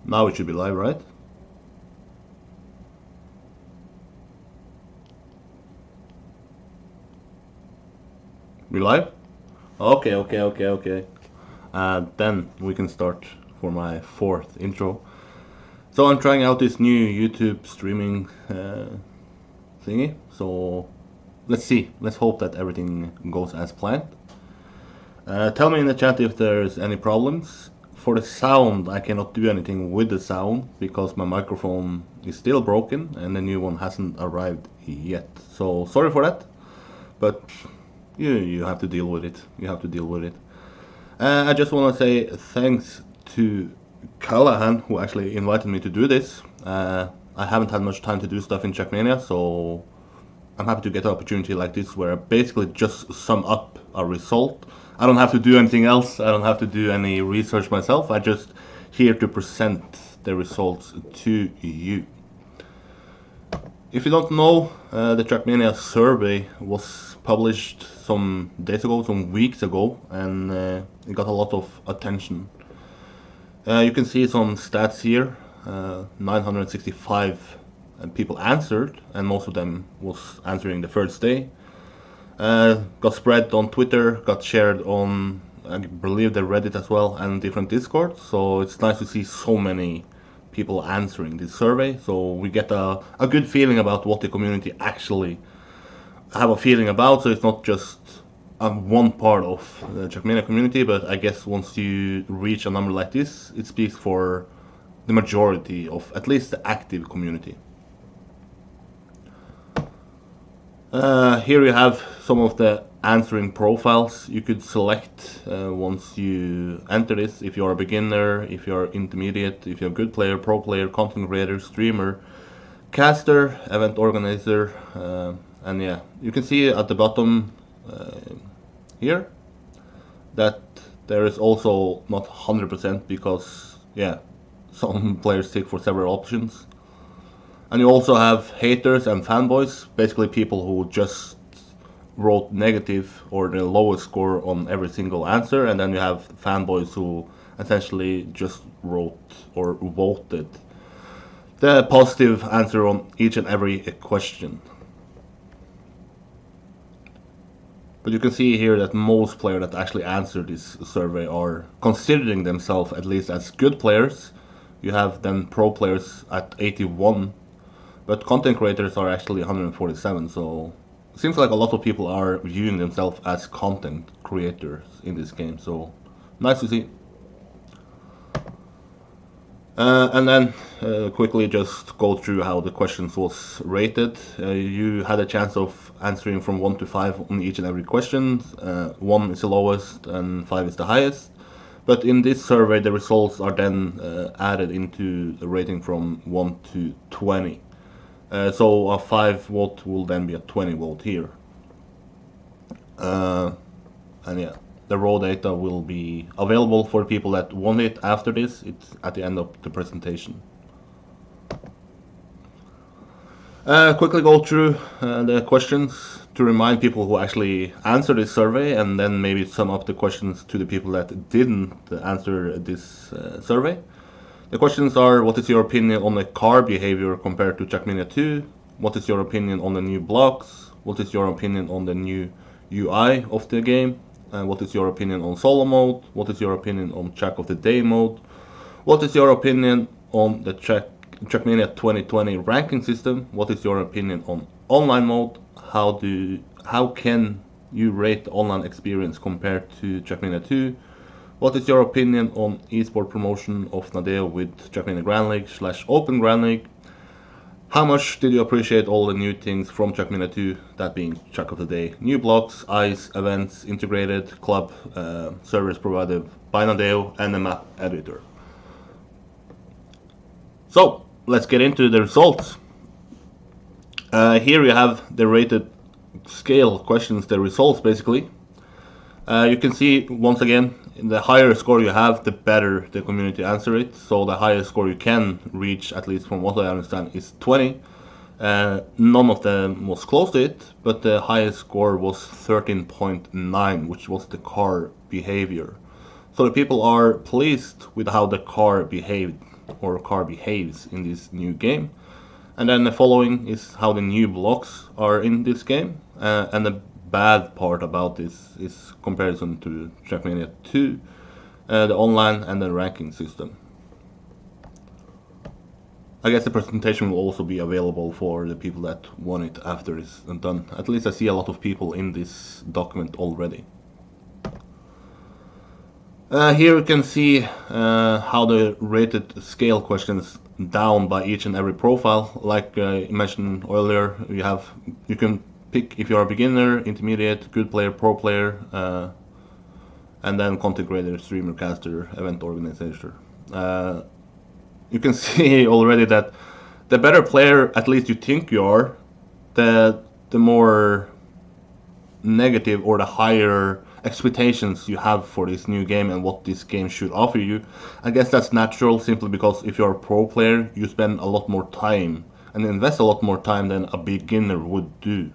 Now it should be live, right? We live? Okay. Then we can start for my fourth intro. So I'm trying out this new YouTube streaming thingy. So let's see. Let's hope that everything goes as planned. Tell me in the chat if there's any problems. For the sound, I cannot do anything with the sound because my microphone is still broken and the new one hasn't arrived yet. So sorry for that, but you have to deal with it. You have to deal with it. I just want to say thanks to Callahan who actually invited me to do this. I haven't had much time to do stuff in Trackmania, so I'm happy to get an opportunity like this where I basically just sum up a result. I don't have to do anything else. I don't have to do any research myself. I just here to present the results to you. If you don't know, the Trackmania Survey was published some days ago, some weeks ago, and it got a lot of attention. You can see some stats here. 965 people answered, and most of them was answering the first day. Got spread on Twitter, got shared on, I believe, the Reddit as well, and different Discords. So it's nice to see so many people answering this survey. So we get a good feeling about what the community actually have a feeling about. So it's not just one part of the Trackmania community, but I guess once you reach a number like this, it speaks for the majority of at least the active community. Here you have some of the answering profiles you could select once you enter this. If you're a beginner, if you're intermediate, if you're a good player, pro player, content creator, streamer, caster, event organizer, and yeah, you can see at the bottom here that there is also not 100% because yeah, some players tick for several options. And you also have haters and fanboys, basically people who just wrote negative or the lowest score on every single answer, and then you have fanboys who essentially just wrote or voted the positive answer on each and every question. But you can see here that most players that actually answered this survey are considering themselves at least as good players. You have then pro players at 81, but content creators are actually 147, so it seems like a lot of people are viewing themselves as content creators in this game, so nice to see. And then quickly just go through how the questions was rated. You had a chance of answering from 1 to 5 on each and every question. 1 is the lowest and 5 is the highest. But in this survey the results are then added into the rating from 1 to 20. So a 5 vote will then be a 20 vote here. And yeah, the raw data will be available for people that want it after this. It's at the end of the presentation. Quickly go through the questions to remind people who actually answered this survey, and then maybe sum up the questions to the people that didn't answer this survey. The questions are: what is your opinion on the car behavior compared to Trackmania 2? What is your opinion on the new blocks? What is your opinion on the new UI of the game? What is your opinion on solo mode? What is your opinion on track of the day mode? What is your opinion on the Trackmania 2020 ranking system? What is your opinion on online mode? How can you rate the online experience compared to Trackmania 2? What is your opinion on esport promotion of Nadeo with Trackmania Grand League / Open Grand League? How much did you appreciate all the new things from Trackmania 2, that being track of the day, new blocks, ice, events, integrated, club, service provided by Nadeo, and the map editor? So, let's get into the results. Here you have the rated scale questions, the results basically. You can see once again, the higher score you have, the better the community answer it. So the highest score you can reach, at least from what I understand, is 20. None of them was close to it, but the highest score was 13.9, which was the car behavior. So the people are pleased with how the car behaved, or car behaves in this new game. And then the following is how the new blocks are in this game. And the bad part about this is comparison to Trackmania 2, the online and the ranking system. I guess the presentation will also be available for the people that want it after it's done. At least I see a lot of people in this document already. Here you can see how the rated scale questions down by each and every profile. Like I mentioned earlier, you can pick if you are a beginner, intermediate, good player, pro player, and then content creator, streamer, caster, event organizer. You can see already that the better player, at least you think you are, the more negative or the higher expectations you have for this new game and what this game should offer you. I guess that's natural, simply because if you're a pro player, you spend a lot more time and invest a lot more time than a beginner would do.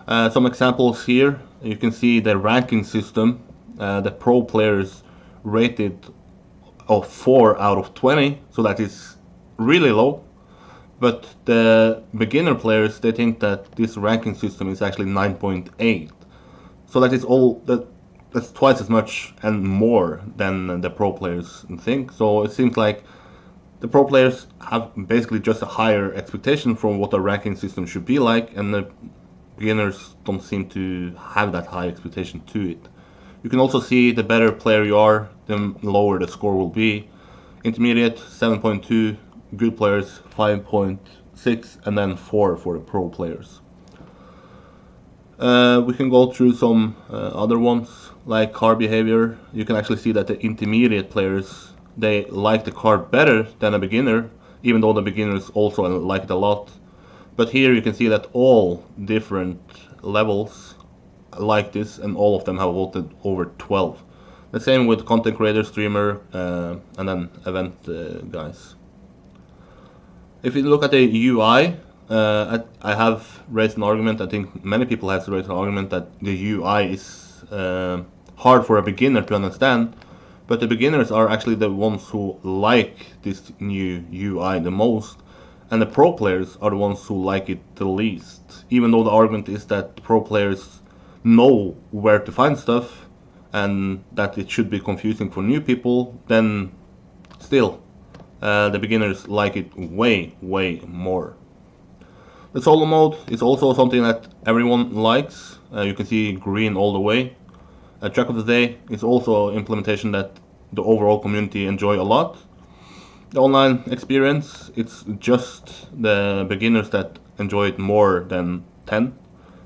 Some examples here. You can see the ranking system. The pro players rated of 4 out of 20, so that is really low. But the beginner players, they think that this ranking system is actually 9.8. So that is that's twice as much and more than the pro players think. So it seems like the pro players have basically just a higher expectation from what a ranking system should be like, and the beginners don't seem to have that high expectation to it. You can also see the better player you are, the lower the score will be. Intermediate 7.2, good players 5.6, and then 4 for the pro players. We can go through some other ones, like car behavior. You can actually see that the intermediate players, they like the car better than a beginner, even though the beginners also like it a lot. But here you can see that all different levels like this, and all of them have voted over 12. The same with content creator, streamer, and then event guys. If you look at the UI, I have raised an argument, I think many people have raised an argument that the UI is hard for a beginner to understand, but the beginners are actually the ones who like this new UI the most, and the pro players are the ones who like it the least. Even though the argument is that pro players know where to find stuff and that it should be confusing for new people, then still the beginners like it way more. The solo mode is also something that everyone likes. You can see green all the way. Track of the day is also implementation that the overall community enjoy a lot. The online experience, it's just the beginners that enjoy it more than 10.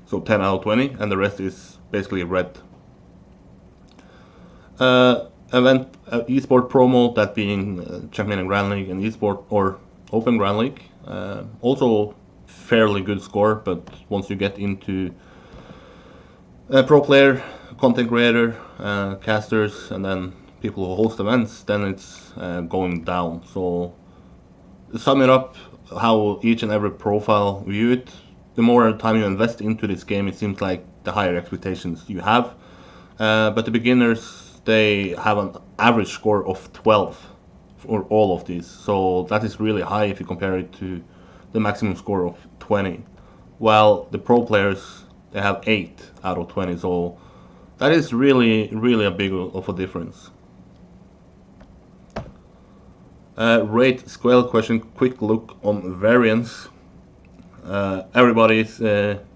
So 10 out of 20, and the rest is basically red. Event esport promo, that being Trackmania Grand League and esport or Open Grand League. Also fairly good score, but once you get into pro player, content creator, casters, and then people who host events, then it's going down. So to sum it up, how each and every profile view it, the more time you invest into this game, it seems like the higher expectations you have. But the beginners, they have an average score of 12 for all of these. So that is really high if you compare it to the maximum score of 20. While the pro players, they have 8 out of 20. So that is really a big of a difference. Rate scale question, quick look on variance. Everybody is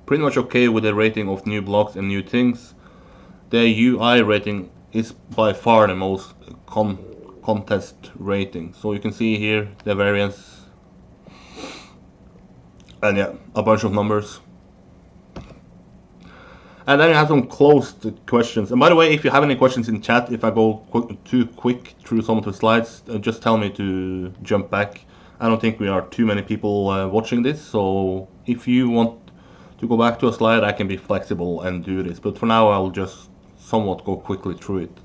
pretty much okay with the rating of new blocks and new things. The UI rating is by far the most contest rating. So you can see here the variance, and yeah, a bunch of numbers. And then you have some closed questions. And by the way, if you have any questions in chat, if I go too quick through some of the slides, just tell me to jump back. I don't think we are too many people watching this, so if you want to go back to a slide, I can be flexible and do this. But for now, I'll just somewhat go quickly through it.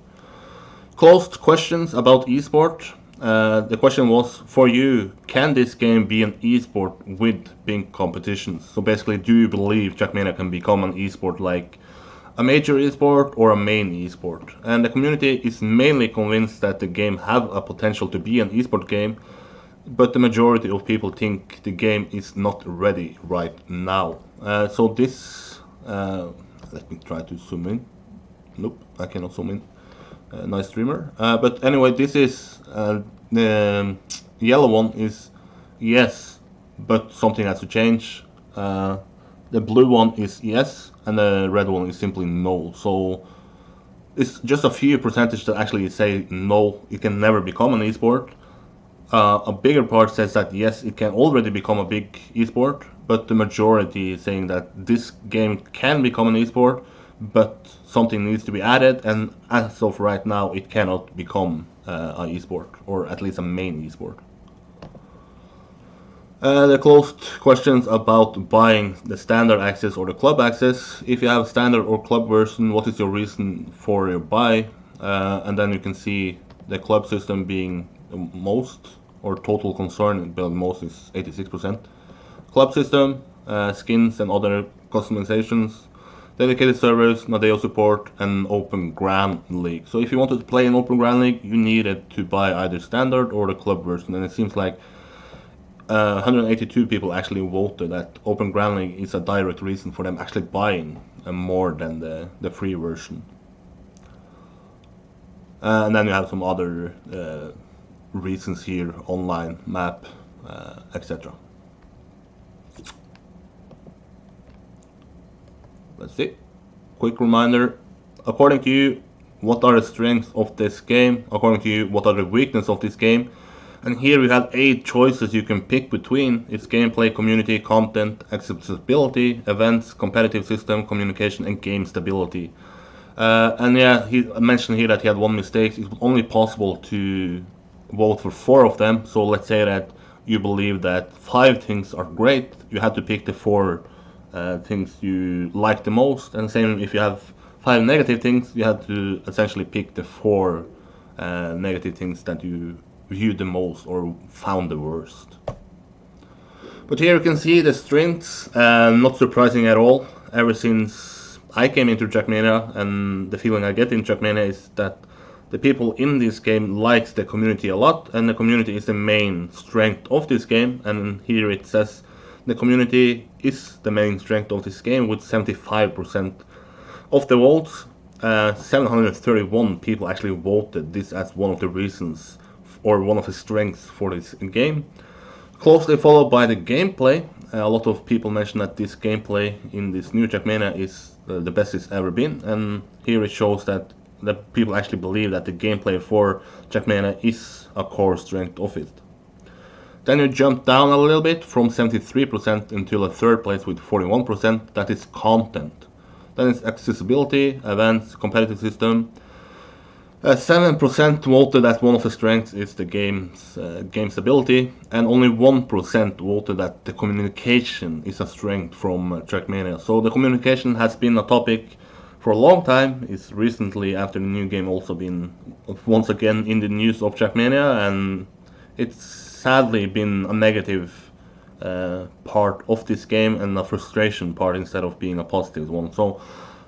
Closed questions about esport. The question was, for you, can this game be an esport with big competitions? So basically, do you believe Trackmania can become an esport like a major esport or a main esport? And the community is mainly convinced that the game have a potential to be an esport game, but the majority of people think the game is not ready right now. So this, let me try to zoom in. Nope, I cannot zoom in. Nice streamer. But anyway, this is the yellow one is yes, but something has to change. The blue one is yes, and the red one is simply no. So it's just a few percentage that actually say no, it can never become an esport. A bigger part says that yes, it can already become a big esport, but the majority is saying that this game can become an esport, but something needs to be added, and as of right now, it cannot become an esport, or at least a main esport. The closed questions about buying the standard access or the club access. If you have standard or club version, what is your reason for your buy? And then you can see the club system being the most, or total concern, but most is 86%. Club system, skins and other customizations, dedicated servers, Nadeo support, and Open Grand League. So if you wanted to play in Open Grand League, you needed to buy either standard or the club version, and it seems like 182 people actually voted that Open Grand League is a direct reason for them actually buying more than the free version. And then you have some other reasons here, online, map, etc. Let's see. Quick reminder, according to you, what are the strengths of this game? According to you, what are the weaknesses of this game? And here we have 8 choices you can pick between. It's gameplay, community, content, accessibility, events, competitive system, communication, and game stability. And yeah, he mentioned here that he had 1 mistake. It's only possible to vote for 4 of them. So let's say that you believe that 5 things are great. You have to pick the 4 things you like the most. And same if you have 5 negative things, you have to essentially pick the 4 negative things that you viewed the most or found the worst. But here you can see the strengths, not surprising at all. Ever since I came into Trackmania, and the feeling I get in Trackmania is that the people in this game likes the community a lot, and the community is the main strength of this game. And here it says the community is the main strength of this game with 75% of the votes. 731 people actually voted this as one of the reasons or one of the strengths for this game. Closely followed by the gameplay. A lot of people mention that this gameplay in this new Trackmania is the best it's ever been, and here it shows that the people actually believe that the gameplay for Trackmania is a core strength of it. Then you jump down a little bit from 73% until a third place with 41%, that is content. Then it's accessibility, events, competitive system. 7% voted that one of the strengths is the game's game stability, and only 1% voted that the communication is a strength from Trackmania. So the communication has been a topic for a long time. It's recently, after the new game, also been once again in the news of Trackmania, and it's sadly been a negative part of this game and a frustration part instead of being a positive one. So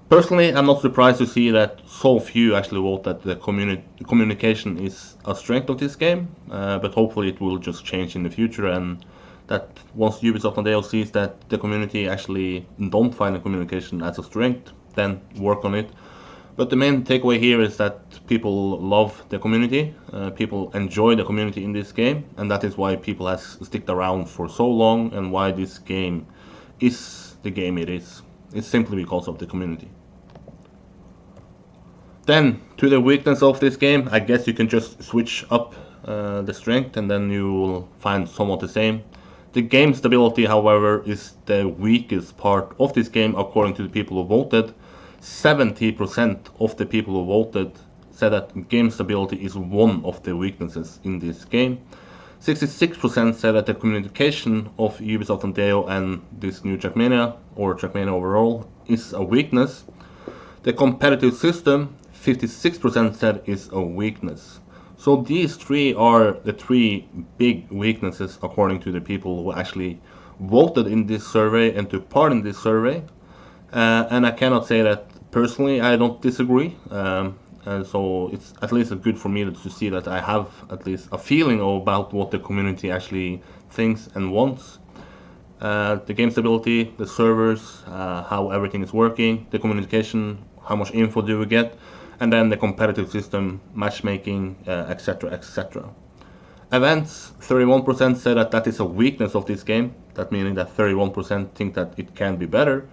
personally, I'm not surprised to see that so few actually vote that the communication is a strength of this game, but hopefully it will just change in the future, and that once Ubisoft and Nadeo sees that the community actually don't find the communication as a strength, then work on it. But the main takeaway here is that people love the community, people enjoy the community in this game, and that is why people have sticked around for so long and why this game is the game it is. It's simply because of the community. Then, to the weakness of this game, I guess you can just switch up the strength and then you will find somewhat the same. The game stability, however, is the weakest part of this game according to the people who voted. 70% of the people who voted said that game stability is one of the weaknesses in this game. 66% said that the communication of Ubisoft and Nadeo and this new Trackmania, or Trackmania overall, is a weakness. The competitive system, 56% said is a weakness. So these three are the three big weaknesses according to the people who actually voted in this survey and took part in this survey. And I cannot say that personally I don't disagree. And so it's at least good for me to see that I have at least a feeling about what the community actually thinks and wants. The game stability, the servers, how everything is working, the communication, how much info do we get, and then the competitive system, matchmaking, etc., etc. Events, 31% say that that is a weakness of this game, that meaning that 31% think that it can be better.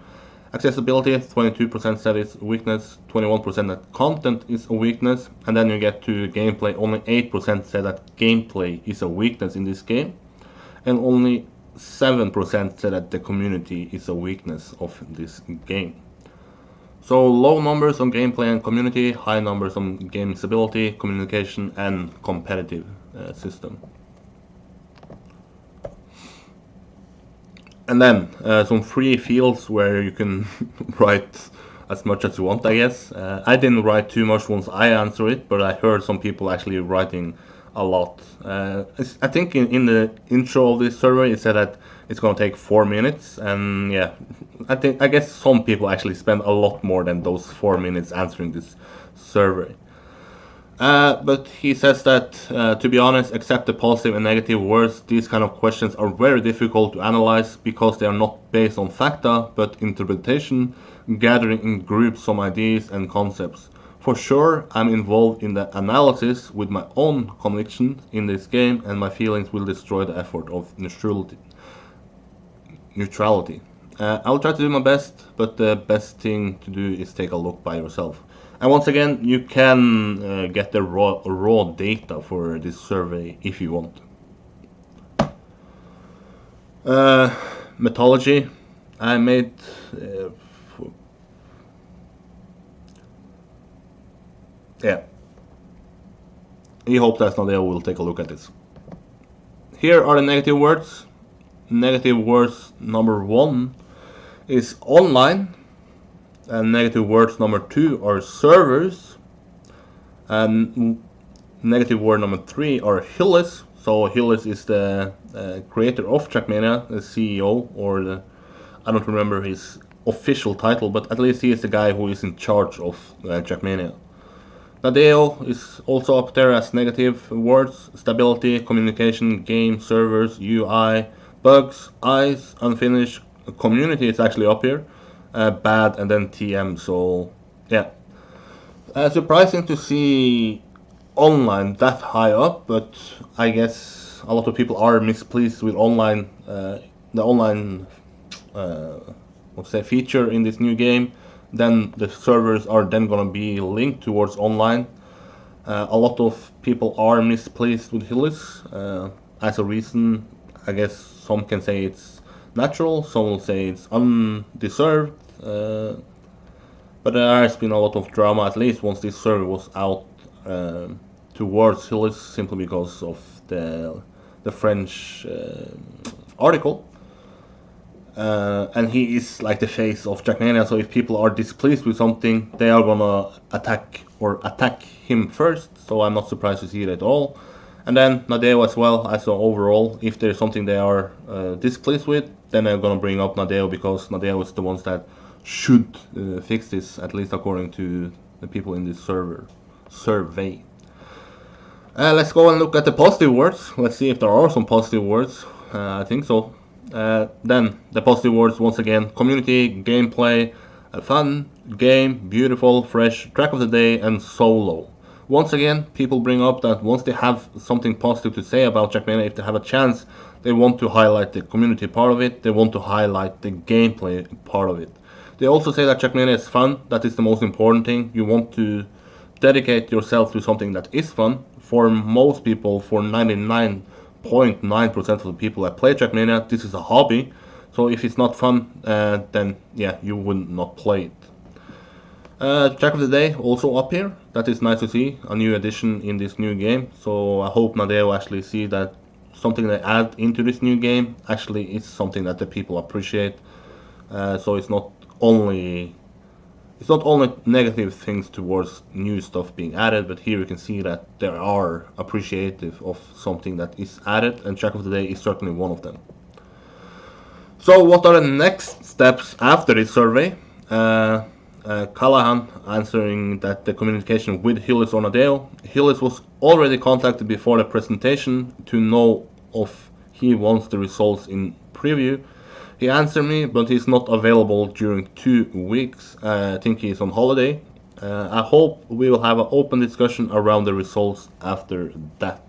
Accessibility, 22% said it's a weakness, 21% that content is a weakness, and then you get to gameplay, only 8% said that gameplay is a weakness in this game, and only 7% said that the community is a weakness of this game. So low numbers on gameplay and community, high numbers on game stability, communication, and competitive system. And then some free fields where you can write as much as you want, I guess. I didn't write too much once I answer it, but I heard some people actually writing a lot. I think in the intro of this survey it said that it's gonna take 4 minutes, and yeah, I guess some people actually spend a lot more than those 4 minutes answering this survey. But he says that, to be honest, except the positive and negative words, these kind of questions are very difficult to analyze because they are not based on facta, but interpretation, gathering in groups some ideas and concepts. For sure, I'm involved in the analysis with my own convictions in this game, and my feelings will destroy the effort of neutrality. I'll try to do my best, but the best thing to do is take a look by yourself. And once again, you can get the raw data for this survey if you want. Mythology, I made yeah. He hopes that Nadeo will take a look at this. Here are the negative words. Negative words number 1 is online, and negative words number 2 are servers, and negative word number 3 are Hillis. So Hillis is the creator of Trackmania, the CEO, or I don't remember his official title, but at least he is the guy who is in charge of Trackmania. Nadeo is also up there as negative words: stability, communication, game, servers, UI, bugs, eyes, unfinished. Community is actually up here, bad, and then TM. So yeah, surprising to see online that high up, but I guess a lot of people are mispleased with online, the online let's say feature in this new game. Then the servers are then gonna be linked towards online. A lot of people are mispleased with Hillis. As a reason, I guess some can say it's natural, some will say it's undeserved. But there has been a lot of drama, at least once this survey was out, towards Hillis, simply because of the French article. And he is like the face of Trackmania, so if people are displeased with something, they are gonna attack him first, so I'm not surprised to see it at all. And then Nadeo as well, as overall, if there's something they are displeased with, then I'm gonna bring up Nadeo, because Nadeo is the ones that should fix this, at least according to the people in this survey. Let's go and look at the positive words. Let's see if there are some positive words. I think so. Then the positive words, once again: community, gameplay, fun, game, beautiful, fresh, track of the day, and solo. Once again, people bring up that once they have something positive to say about Trackmania, if they have a chance, they want to highlight the community part of it, they want to highlight the gameplay part of it. They also say that Trackmania is fun, that is the most important thing. You want to dedicate yourself to something that is fun. For most people, for 99.9% of the people that play Trackmania, this is a hobby. So if it's not fun, then yeah, you would not play it. Track of the day also up here. That is nice to see, a new addition in this new game. So I hope Nadeo actually see that something they add into this new game actually is something that the people appreciate. So it's it's not only negative things towards new stuff being added, but here you can see that there are appreciative of something that is added, and Track of the Day is certainly one of them. So what are the next steps after this survey? Callahan answering that the communication with Hillis on Nadeo. Hillis was already contacted before the presentation to know if he wants the results in preview. He answered me, but he's not available during 2 weeks. I think he's on holiday. I hope we will have an open discussion around the results after that.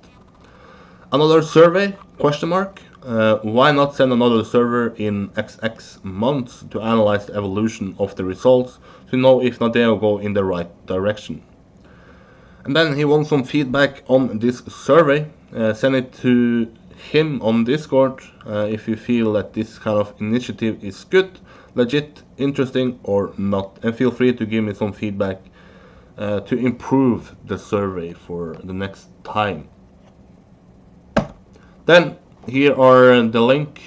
Another survey? Question mark. Why not send another server in XX months to analyze the evolution of the results to know if Nadeo go in the right direction? And then he wants some feedback on this survey. Send it to him on Discord if you feel that this kind of initiative is good, legit, interesting or not. And feel free to give me some feedback to improve the survey for the next time. Then here are the link.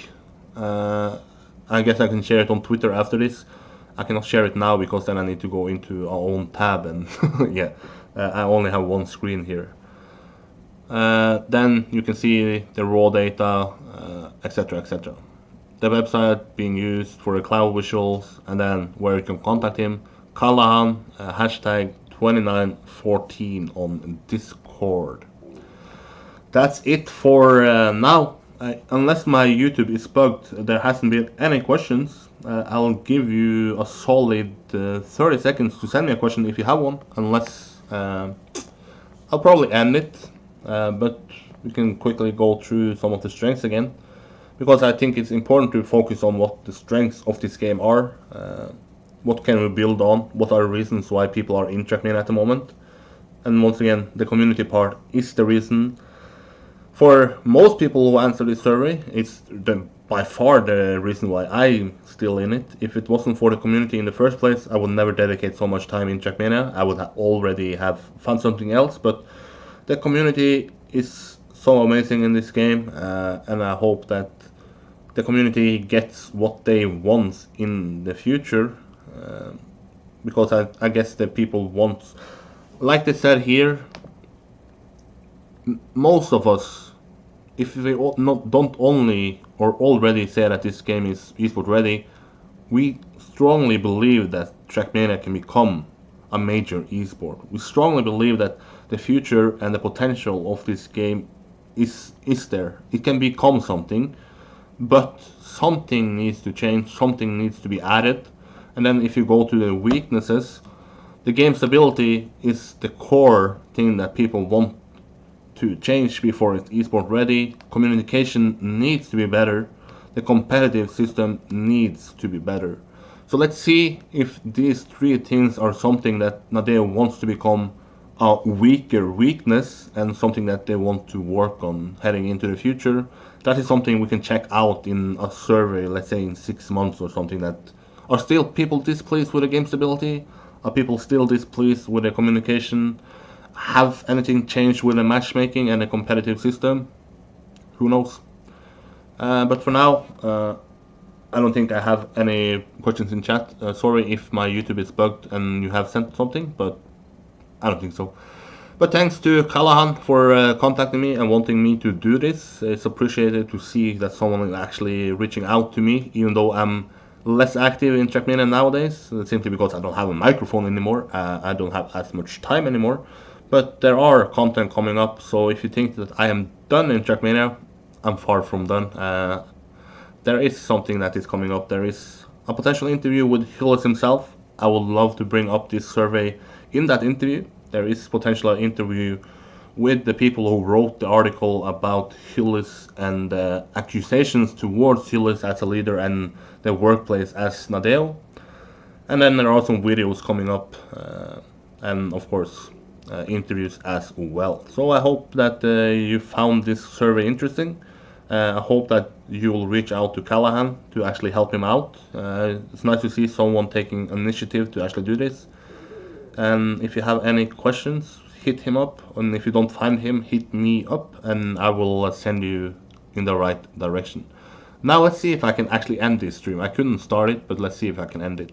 I guess I can share it on Twitter after this. I cannot share it now because then I need to go into our own tab and yeah, I only have one screen here. Then you can see the raw data, etc, etc. The website being used for the cloud visuals, and then where you can contact him. Callahan, hashtag 2914 on Discord. That's it for now. Unless my YouTube is bugged, there hasn't been any questions. I'll give you a solid 30 seconds to send me a question if you have one, unless I'll probably end it, but we can quickly go through some of the strengths again, because I think it's important to focus on what the strengths of this game are, what can we build on, what are the reasons why people are in Trackmania at the moment, and once again, the community part is the reason. For most people who answer this survey, it's by far the reason why I'm still in it. If it wasn't for the community in the first place, I would never dedicate so much time in Trackmania. I would already have found something else, but the community is so amazing in this game, and I hope that the community gets what they want in the future, because I guess the people want, like they said here, most of us, if we don't only or already say that this game is esport ready, we strongly believe that Trackmania can become a major esport. We strongly believe that the future and the potential of this game is there. It can become something, but something needs to change, something needs to be added. And then if you go to the weaknesses, the game stability is the core thing that people want to change before it's esport ready. Communication needs to be better. The competitive system needs to be better. So let's see if these 3 things are something that Nadeo wants to become a weaker weakness and something that they want to work on heading into the future. That is something we can check out in a survey, let's say in 6 months or something. That are still people displeased with the game stability? Are people still displeased with the communication? Have anything changed with the matchmaking and the competitive system? Who knows? But for now, I don't think I have any questions in chat. Sorry if my YouTube is bugged and you have sent something, but I don't think so. But thanks to Callahan for contacting me and wanting me to do this. It's appreciated to see that someone is actually reaching out to me, even though I'm less active in Trackmania nowadays, simply because I don't have a microphone anymore. I don't have as much time anymore. But there are content coming up, so if you think that I am done in Trackmania, I'm far from done. There is something that is coming up. There is a potential interview with Hillis himself. I would love to bring up this survey in that interview. There is potential interview with the people who wrote the article about Hillis and accusations towards Hillis as a leader and the workplace as Nadeo. And then there are some videos coming up, and of course interviews as well. So I hope that you found this survey interesting. I hope that you will reach out to Callahan to actually help him out. It's nice to see someone taking initiative to actually do this. And if you have any questions, hit him up, and if you don't find him, hit me up and I will send you in the right direction. Now let's see if I can actually end this stream. I couldn't start it, but let's see if I can end it.